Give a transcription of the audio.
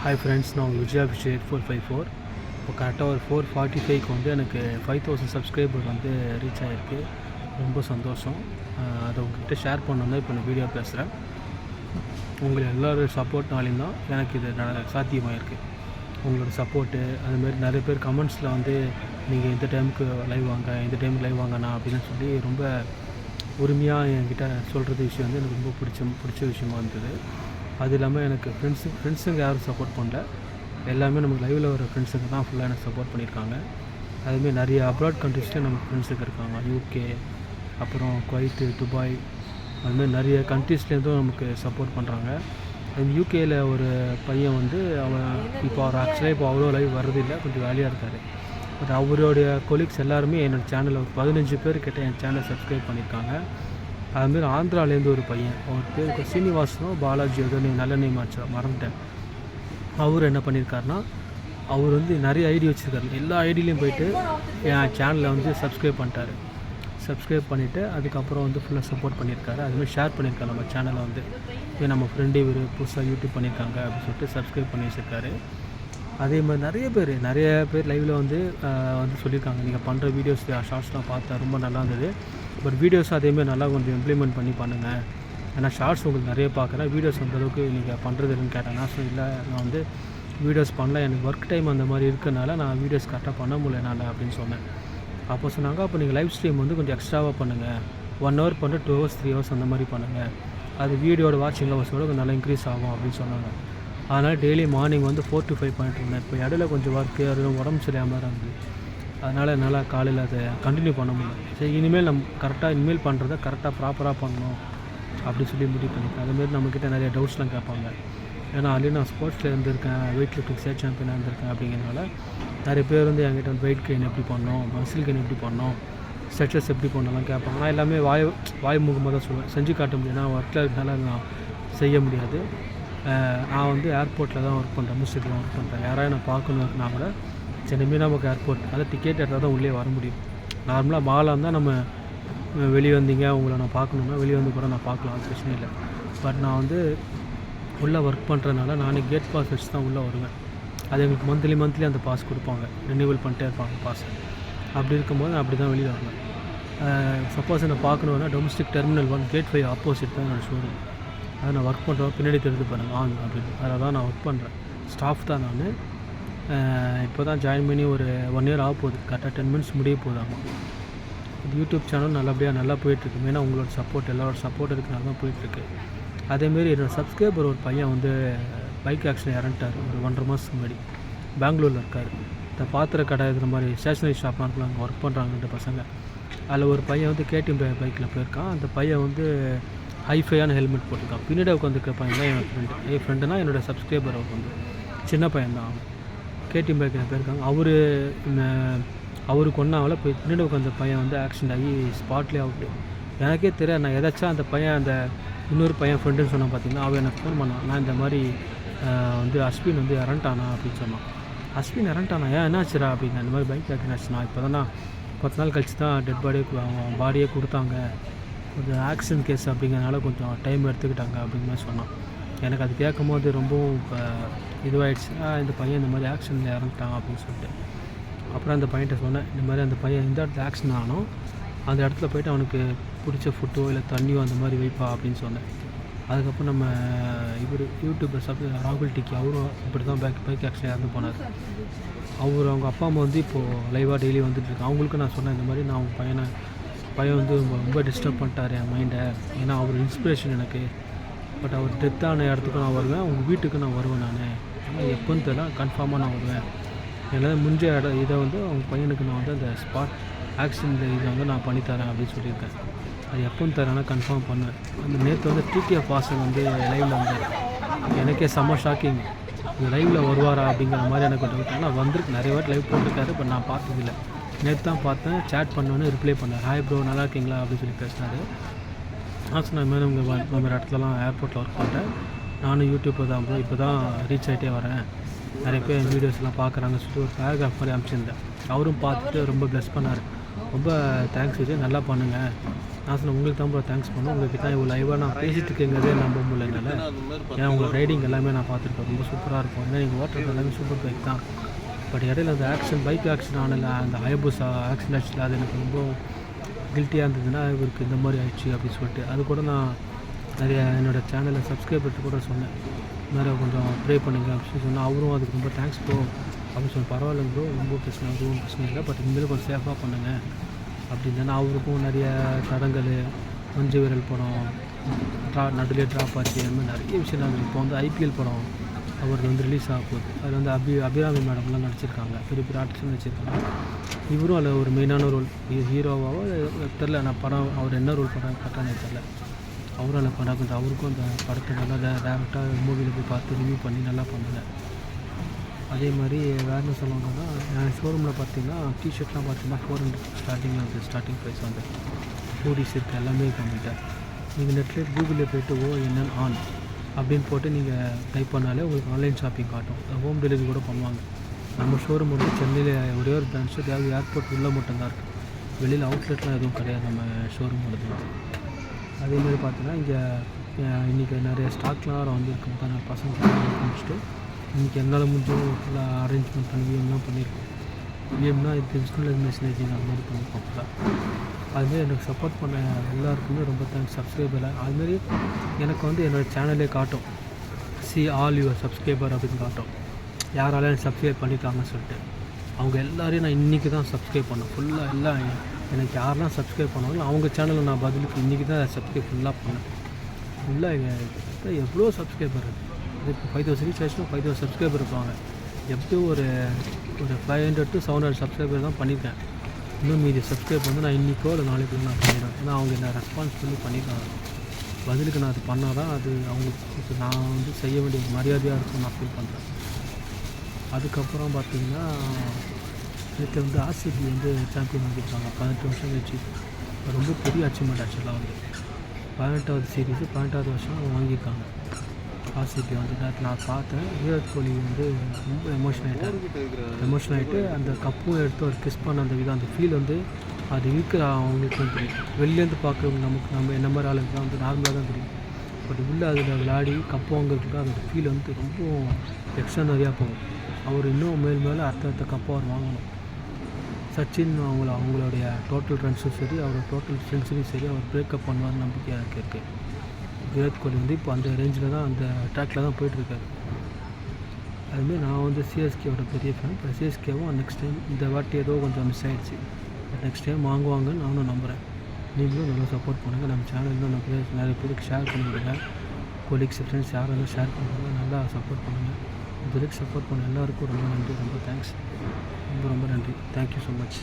Hi friends, நான் விஜய் அபிஷேக் 454. இப்போ கரெக்டாக ஒரு 4:45க்கு வந்து எனக்கு 5000 சப்ஸ்கிரைபர் வந்து ரீச் ஆகிருக்கு. ரொம்ப சந்தோஷம். அதை உங்கள்கிட்ட ஷேர் பண்ணணும் இப்போ நான் வீடியோ பேசுகிறேன். உங்களை எல்லோரும் சப்போர்ட்னாலையும் தான் எனக்கு இது சாத்தியமாகிருக்கு. உங்களோட சப்போர்ட்டு அதுமாரி நிறைய பேர் கமெண்ட்ஸில் வந்து நீங்கள் இந்த டைமுக்கு லைவ் வாங்க, இந்த டைமுக்கு லைவ் வாங்கண்ணா அப்படின்னு சொல்லி ரொம்ப உரிமையாக என்கிட்ட சொல்கிறது விஷயம் வந்து எனக்கு ரொம்ப பிடிச்ச விஷயமா இருந்தது. அது இல்லாமல் எனக்கு ஃப்ரெண்ட்ஸுங்க யாரும் சப்போர்ட் பண்ணல. எல்லாமே நமக்கு லைவில் வர ஃப்ரெண்ட்ஸுங்க தான் ஃபுல்லாக எனக்கு சப்போர்ட் பண்ணியிருக்காங்க. அதுமாரி நிறைய அப்ராட் கண்ட்ரீஸ்லேயும் நமக்கு ஃப்ரெண்ட்ஸுங்க இருக்காங்க. யூகே, அப்புறம் குவைத்து, துபாய், அதுமாதிரி நிறைய கண்ட்ரீஸ்லேருந்தும் நமக்கு சப்போர்ட் பண்ணுறாங்க. அது யூகேயில் ஒரு பையன் வந்து அவன் அவர் ஆக்சுவலாக இப்போ அவ்வளோ லைவ் வர்றதில்லை, கொஞ்சம் வேலையாக இருக்கார். பட் அவருடைய கொலீக்ஸ் எல்லாருமே என்னோடய சேனலில் ஒரு 15 பேர் கிட்ட என் சேனலை சப்ஸ்கிரைப் பண்ணியிருக்காங்க. அதுமாரி ஆந்திராலேருந்து ஒரு பையன், அவர் பேர் சீனிவாசனோ பாலாஜி ஏதோ நல்ல நேம் ஆச்சு, மறந்துட்டேன். அவர் என்ன பண்ணியிருக்காருனா, அவர் வந்து நிறைய ஐடி வச்சுருக்காரு. எல்லா ஐடியிலையும் போயிட்டு என் சேனலை வந்து சப்ஸ்கிரைப் பண்ணிட்டார். சப்ஸ்கிரைப் பண்ணிவிட்டு அதுக்கப்புறம் வந்து ஃபுல்லாக சப்போர்ட் பண்ணியிருக்காரு. அதுமாதிரி ஷேர் பண்ணியிருக்காரு நம்ம சேனலை வந்து. இப்போ நம்ம ஃப்ரெண்டு இவர் புதுசாக யூடியூப் பண்ணியிருக்காங்க அப்படின்னு சொல்லிட்டு சப்ஸ்கிரைப் பண்ணி வச்சுருக்காரு. அதே மாதிரி நிறைய பேர் லைவில் வந்து சொல்லியிருக்காங்க, நீங்கள் பண்ணுற வீடியோஸ் ஷார்ட்ஸ்லாம் பார்த்தா ரொம்ப நல்லா இருந்தது. பட் வீடியோஸ் அதேமாதிரி நல்லா கொஞ்சம் இம்ப்ளிமெண்ட் பண்ணி பண்ணுங்கள். ஏன்னா ஷார்ட்ஸ் உங்களுக்கு நிறைய பார்க்குறேன், வீடியோஸ் அந்தளவுக்கு நீங்கள் பண்ணுறது இல்லைன்னு கேட்டேன். நான் இல்லை, நான் வந்து வீடியோஸ் பண்ணல, எனக்கு ஒர்க் டைம் அந்த மாதிரி இருக்கிறனால நான் வீடியோஸ் கரெக்டாக பண்ண முடியல என்னால் அப்படின்னு சொன்னேன். அப்போ சொன்னாங்க, அப்போ நீங்கள் லைவ் ஸ்ட்ரீம் வந்து கொஞ்சம் எக்ஸ்ட்ராவாக பண்ணுங்கள், 1 hour பண்ணி 2 hours 3 hours அந்த மாதிரி பண்ணுங்கள், அது வீடியோட வாட்சிங் ஹவர்ஸோட கொஞ்சம் நல்லா இன்க்ரீஸ் ஆகும் அப்படின்னு சொன்னாங்க. அதனால் டெய்லி மார்னிங் வந்து 4 to 5 பண்ணிட்டு இருந்தேன். இப்போ இடையில கொஞ்சம் ஒர்க்கு அதுவும் உடம்பு சரியாமல் இருந்தது. அதனால் என்னால் காலையில் அதை கண்டினியூ பண்ண முடியல. சரி, இனிமேல் இனிமேல் பண்ணுறத கரெக்டாக ப்ராப்பராக பண்ணணும் அப்படி சொல்லி முடிவு பண்ணியிருக்கேன். அதுமாரி நம்மக்கிட்ட நிறைய டவுட்ஸ்லாம் கேட்பாங்க. ஏன்னா ஆல்ரெடி நான் ஸ்போர்ட்ஸில் இருந்திருக்கேன், வெயிட் லிஃப்டிங் ஸ்டேட் சாம்பியனாக இருந்திருக்கேன். அப்படிங்கிறனால நிறைய பேர் வந்து என்கிட்ட வந்து வெயிட் கெயின் எப்படி பண்ணணும், மசில் கெயின் எப்படி பண்ணணும், ஸ்ட்ரெச்சஸ் எப்படி பண்ணலாம் கேட்பாங்க. நான் எல்லாமே வாய் முகமாக தான் சொல்லுவேன், செஞ்சு காட்ட முடியும். நான் ஒர்க்கில் இருக்கனால நான் செய்ய முடியாது. நான் வந்து ஏர்போர்ட்டில் தான் ஒர்க் பண்ணுறேன், மியூசிக்கில் ஒர்க் பண்ணுறேன். யாராவது நான் பார்க்கணுன்னா கூட சென்னை நமக்கு ஏர்போர்ட், அதை டிக்கெட் எடுத்தால் தான் உள்ளே வர முடியும். நார்மலாக மாலாக இருந்தால் நம்ம வெளியே வந்தீங்க உங்களை நான் பார்க்கணுன்னா வெளியே வந்து கூட நான் பார்க்கலாம், அது பிரச்சனை இல்லை. பட் நான் வந்து உள்ளே ஒர்க் பண்ணுறதுனால நானே கேட் பாஸ் வச்சு தான் உள்ளே வருவேன். அது எங்களுக்கு மந்த்லி அந்த பாஸ் கொடுப்பாங்க, ரினியூவல் பண்ணிட்டே இருப்பாங்க பாஸ். அப்படி இருக்கும்போது நான் அப்படி தான் வெளியே வருவேன். சப்போஸ் என்னை பார்க்கணுன்னா டொமஸ்டிக் டெர்மினல் 1 Gate 5 ஆப்போசிட் தான் என்னோடய ஷோரூம். அதை நான் ஒர்க் பண்ணுறோம், பின்னாடி தெரிஞ்சு பாருங்கள் ஆன் அப்படின்னு. அதில் தான் நான் ஒர்க் பண்ணுறேன், ஸ்டாஃப் தான் நான். இப்போ தான் ஜாயின் பண்ணி ஒரு 1 year ஆக போகுது, கரெக்டாக 10 minutes முடிய போகுதாமா. யூடியூப் சேனல் நல்லா போயிட்டுருக்கு. மெயினாக உங்களோட சப்போர்ட், எல்லாரோட சப்போர்ட் இருக்கிறனால தான் போயிட்டுருக்கு. அதேமாரி என்னோடய சப்ஸ்கிரைபர் ஒரு பையன் வந்து பைக் ஆக்சிடென்ட் இறந்துட்டார் ஒரு 1.5 மாதத்துக்கு முன்னாடி. பெங்களூரில் இருக்கார். இந்த பாத்திர கடை இருக்கிற மாதிரி ஸ்டேஷனரி ஷாப்லாம் இருக்கலாம், அங்கே ஒர்க் பண்ணுறாங்கன்ற பசங்க. அதில் ஒரு பையன் வந்து கேடிஎம் பைக்கில் போயிருக்கான். அந்த பையன் வந்து ஹைஃபையான ஹெல்மெட் போட்டிருக்கான். பின்னாடி உட்காந்துருக்க பையன் தான் என் ஃப்ரெண்டுனா என்னோடய சப்ஸ்கிரைபர். அவர் வந்து சின்ன பையன் தான், அவன் கேடிஎம் பைக்கில் போயிருக்காங்க. அவருக்கு ஒன்றாவில் போய் பின்னாடி உட்காந்த பையன் வந்து ஆக்சிடென்ட் ஆகி ஸ்பாட்லேயே அவுட்டு. எனக்கே தெரியாது, நான் எதாச்சும் அந்த பையன் அந்த இன்னொரு பையன் ஃப்ரெண்டுன்னு சொன்னான் பார்த்தீங்கன்னா, அவன் எனக்கு ஃபோன் பண்ணான். நான் இந்த மாதிரி வந்து அஸ்வின் வந்து இறந்துட்டானா அப்படின்னு சொன்னான். அஸ்வின் இறந்துட்டானா, ஏன் என்னாச்சுரா அப்படின்னு. அந்த மாதிரி பைக் ஆக்சிடென்ட் ஆச்சு, நான் இப்போ தான் 10 நாள் கழிச்சு தான் டெட் பாடியே கொடுத்தாங்க, கொஞ்சம் ஆக்சிடென்ட் கேஸ் அப்படிங்கிறனால கொஞ்சம் டைம் எடுத்துக்கிட்டாங்க அப்படிங்கிற மாதிரி சொன்னான். எனக்கு அது கேட்கும் போது ரொம்பவும் இப்போ இதுவாகிடுச்சு. இந்த பையன் இந்த மாதிரி ஆக்சிடென்ட்டில் இறந்துட்டான் அப்படின்னு சொல்லிட்டு. அப்புறம் அந்த பையன்கிட்ட சொன்னேன், இந்த மாதிரி அந்த பையன் இந்த இடத்துல ஆக்சிடென்ட் ஆனோம், அந்த இடத்துல போய்ட்டு அவனுக்கு பிடிச்ச ஃபுட்டோ இல்லை தண்ணியோ அந்த மாதிரி வைப்பா அப்படின்னு சொன்னேன். அதுக்கப்புறம் நம்ம யூடியூபர் ராகுல் டிக்கி, அவரும் இப்படி தான் பைக் ஆக்சிடென்ட் இறந்து போனார். அவங்க அப்பா அம்மா வந்து இப்போது லைவாக டெய்லி வந்துட்டுருக்கு. அவங்களுக்கு நான் சொன்னேன், இந்த மாதிரி நான் அவங்க பையன் வந்து ரொம்ப டிஸ்டர்ப் பண்ணிட்டார் என் மைண்டை, ஏன்னா அவர் இன்ஸ்பிரேஷன் எனக்கு. பட் அவர் டெத்தான இடத்துக்கு நான் வருவேன், உங்கள் வீட்டுக்கு நான் வருவேன். நான் ஆனால் எப்போன்னு தெரியல, கன்ஃபார்மாக நான் வருவேன். என்னால் முடிஞ்ச இதை வந்து அவங்க பையனுக்கு நான் வந்து அந்த ஸ்பாட் ஆக்சிடென்ட் இதை வந்து நான் பண்ணித்தரேன் அப்படின்னு சொல்லியிருக்கேன். அது எப்போன்னு தரேன்னா கன்ஃபார்ம் பண்ணுவேன். அந்த நேற்று வந்து டிடிஎஃப் வாசன் வந்து லைவில் வந்தார். எனக்கே செம்ம ஷாக்கிங், இது லைவில் வருவாரா அப்படிங்கிற மாதிரி எனக்கு டவுட். ஆனால் வந்திருக்கு, நிறைய வாட்டி லைவ் போட்டிருக்காரு, பட் நான் பார்த்ததில்லை. நேற்று தான் பார்த்தேன், சேட் பண்ணோன்னு ரிப்ளை பண்ணேன், ஹாய் ப்ரோ நல்லா இருக்கீங்களா அப்படின்னு சொல்லி பேசினார். நான் சொன்னேன், மேலே உங்கள் இடத்துலலாம் ஏர்போர்ட்டில் ஒர்க் பண்ணுறேன், நானும் யூடியூப்பில் தான் ப்ரோ இப்போ தான் ரீச் ஆகிட்டே வரேன், நிறைய பேர் என் வீடியோஸ்லாம் பார்க்குறாங்க சொல்லிட்டு ஒரு பேராகிராஃப் மாதிரி அனுப்பிச்சிருந்தேன். அவரும் பார்த்துட்டு ரொம்ப ப்ளஸ் பண்ணார். ரொம்ப தேங்க்ஸ் விஜய், நல்லா பண்ணுங்கள், நான் சொன்னேன் உங்களுக்கு தான் ப்ரோ தேங்க்ஸ் பண்ணேன், உங்கள்கிட்ட இவ்வளோ லைவாக நான் பேசிகிட்டு இருக்கேங்கிறதே நம்ப முடியல என்னால். ஏன்னா உங்கள் ரைடிங் எல்லாமே நான் பார்த்துருக்கேன், ரொம்ப சூப்பராக இருக்கும். ஏன்னா நீங்கள் ஓட்டுறது எல்லாமே சூப்பர் பைக் தான். பட் இடையில அந்த பைக் ஆக்சிடென்ட் ஆனல, அந்த ஹயபுசா ஆக்சிடென்ட் ஆச்சு, அது எனக்கு ரொம்ப கில்ட்டியாக இருந்ததுன்னா இவருக்கு இந்த மாதிரி ஆயிடுச்சு அப்படின்னு சொல்லிட்டு அது கூட நான் நிறைய என்னோடய சேனலில் சப்ஸ்கிரைபர்ட்டு கூட சொன்னேன், நிறைய கொஞ்சம் ப்ரே பண்ணுங்க அப்படின்னு சொன்னால் அவரும் அதுக்கு ரொம்ப தேங்க்ஸ் ப்ரோ அப்படின்னு சொல்லி பரவாயில்ல ப்ரோ, ரொம்ப பிரச்சனை அதுவும் பிரச்சனை இல்லை, பட் இனிமேல் கொஞ்சம் சேஃபாக பண்ணுங்கள் அப்படின்னா அவருக்கும் நிறைய தடங்கள், மஞ்சு விரல் படம் நடுலே ட்ராப் ஆச்சு, அந்த மாதிரி நிறைய விஷயம் நடக்குது. இப்போ வந்து ஐபிஎல் படம் அவருக்கு வந்து ரிலீஸ் ஆக போகுது, அதில் வந்து அபிராமி மேடம்லாம் நடிச்சிருக்காங்க, பெரிய பெரிய ஆர்டிஸ்ட்டும் நடிச்சிருக்காங்க. இவரும் அதில் ஒரு மெயினான ரோல் ஹீரோவாவோ தெரில, நான் படம் அவர் என்ன ரோல் பண்ணுறாங்க தெரில, அவரும் அதில் பண்ணாங்க. அவருக்கும் அந்த படத்தை நல்லா டேரெக்டாக மூவியில் போய் பார்த்து ரிவ்யூ பண்ணி நல்லா பண்ணுங்க. அதே மாதிரி வேறு என்ன சொல்லணுன்னா, என் ஷோரூமில் பார்த்தீங்கன்னா டிஷர்ட்லாம் பார்த்தீங்கன்னா 400 ஸ்டார்டிங்கில் வந்து ஸ்டார்டிங் ப்ரைஸ் வந்து ஹூடிஸ் இருக்குது, எல்லாமே கம்ப்ளீட்டாக. நீங்கள் நெட்டில் கூகுளில் போய்ட்டு ONN ஆன் அப்படின்னு போட்டு நீங்கள் டைப் பண்ணாலே உங்களுக்கு ஆன்லைன் ஷாப்பிங் காட்டும், ஹோம் டெலிவரி கூட பண்ணுவாங்க. நம்ம ஷோரூம் வந்து சென்னையில் ஒரே ஒரு பிரான்ச்சு, தேவை ஏர்போர்ட் உள்ளே மட்டும்தான் இருக்குது, வெளியில் அவுட்லெட்லாம் எதுவும் கிடையாது நம்ம ஷோரூம் வந்து. அதேமாதிரி பார்த்தீங்கன்னா இங்கே இன்றைக்கி நிறைய ஸ்டாக்லாம் வந்துருக்கு தான், பசங்க முடிச்சுட்டு இன்றைக்கி என்னால் முடிஞ்சோம் ஃபுல்லாக அரேஞ்ச்மெண்ட் பண்ணி விஎம்லாம் பண்ணியிருக்கோம். விஎம்னா இது இன்ஸ்டன்ட் மெசேஜிங் அந்த மாதிரி பண்ணியிருக்கோம் ஃபுல்லாக. அதுமாரி எனக்கு சப்போர்ட் பண்ண எல்லாருக்குமே ரொம்ப தேங்க்ஸ். சப்ஸ்கிரைபரில் அதுமாரி எனக்கு வந்து என்னோடய சேனலே காட்டும், ஆல் யுவர் சப்ஸ்கிரைபர் அப்படின்னு காட்டும், யாராலும் எனக்கு சப்ஸ்கிரைப் பண்ணியிருக்காங்கன்னு சொல்லிட்டு. அவங்க எல்லோரையும் நான் இன்றைக்கி தான் சப்ஸ்கிரைப் பண்ணேன் ஃபுல்லாக. எல்லாம் எனக்கு யாரெல்லாம் சப்ஸ்கிரைப் பண்ணாங்களோ அவங்க சேனலில் நான் பதிலுக்கு இன்றைக்கி தான் சப்ஸ்கிரைப் ஃபுல்லாக பண்ணேன். ஃபுல்லாக எவ்வளோ சப்ஸ்கிரைபர் இருக்குது, இப்போ 5000 ரீச் ஆச்சுன்னா 5000 சப்ஸ்கிரைபர் இருப்பாங்க. எப்படியும் ஒரு 500 to 700 சப்ஸ்கிரைபர் தான் பண்ணியிருக்கேன். இன்னும் மீதி சப்ஸ்கிரைப் வந்து நான் இன்றைக்கோ இல்லை நாளைக்கோ நான் பண்ணிடுவேன். ஏன்னா அவங்க என்ன ரெஸ்பான்ஸ் பண்ணி பண்ணியிருக்காங்க, பதிலுக்கு நான் அது பண்ணால் தான் அது அவங்களுக்கு நான் வந்து செய்ய வேண்டிய மரியாதையாக இருக்கும் நான் ஃபீல் பண்ணுறேன். அதுக்கப்புறம் பார்த்திங்கன்னா நேற்று வந்து ஆர்சிபி வந்து சாம்பியன் வாங்கியிருக்காங்க 18 வருஷம் கழிச்சு. ரொம்ப பெரிய அச்சீவ்மெண்ட் ஆக்சுவலாக வந்து 18வது சீரீஸு 18வது வருஷம் வாங்கியிருக்காங்க ஆர்சிபி வந்து. நான் பார்த்தேன், விராட் கோலி வந்து ரொம்ப எமோஷன் ஆகிட்டு அந்த கப்பும் எடுத்து ஒரு கிஸ் பண்ண அந்த விதம், அந்த ஃபீல் வந்து அது இருக்கிற அவங்களுக்கு வந்து தெரியும். வெளிலேருந்து பார்க்குறவங்க நம்ம என்ன மாதிரி ஆளுக்கு தான் வந்து நார்மலாக தான் தெரியும். பட் உள்ளே அதில் விளையாடி கப்பு வாங்குறதுக்கு அந்த ஃபீல் வந்து ரொம்ப எக்ஸ்ட்ரா நிறையா போகும். அவர் இன்னும் மேலே அடுத்த கப்பு அவர் வாங்கணும். சச்சின் அவங்களுடைய டோட்டல் ரன்ஸும் சரி, அவரோட டோட்டல் சென்ச்சுரியும் சரி, அவர் பிரேக்கப் பண்ணுவார் நம்பிக்கை எனக்கு இருக்குது. விராட் கோலி வந்து இப்போ அந்த ரேஞ்சில் தான் அந்த ட்ராக்கில் தான் போயிட்டுருக்காரு. அதுமாரி நான் வந்து சிஎஸ்கேவோட பெரிய ஃபேன். இப்போ சிஎஸ்கேவும் நெக்ஸ்ட் டைம் இந்த வாட்டி ஏதோ கொஞ்சம் மிஸ் ஆகிடுச்சு, பட் நெக்ஸ்ட் டைம் வாங்குவாங்கன்னு நானும் நம்புகிறேன். நீங்களும் நல்லா சப்போர்ட் பண்ணுங்கள். நம்ம சேனலில் நிறைய பேருக்கு ஷேர் பண்ணிவிடுங்க. கொலீக்ஸ் ஃப்ரெண்ட்ஸ் யாரும் ஷேர் பண்ணுறாங்க, நல்லா சப்போர்ட் பண்ணுங்கள். இதுவரைக்கும் சப்போர்ட் பண்ண எல்லாருக்கும் ரொம்ப நன்றி, ரொம்ப தேங்க்ஸ், ரொம்ப நன்றி. Thank you so much.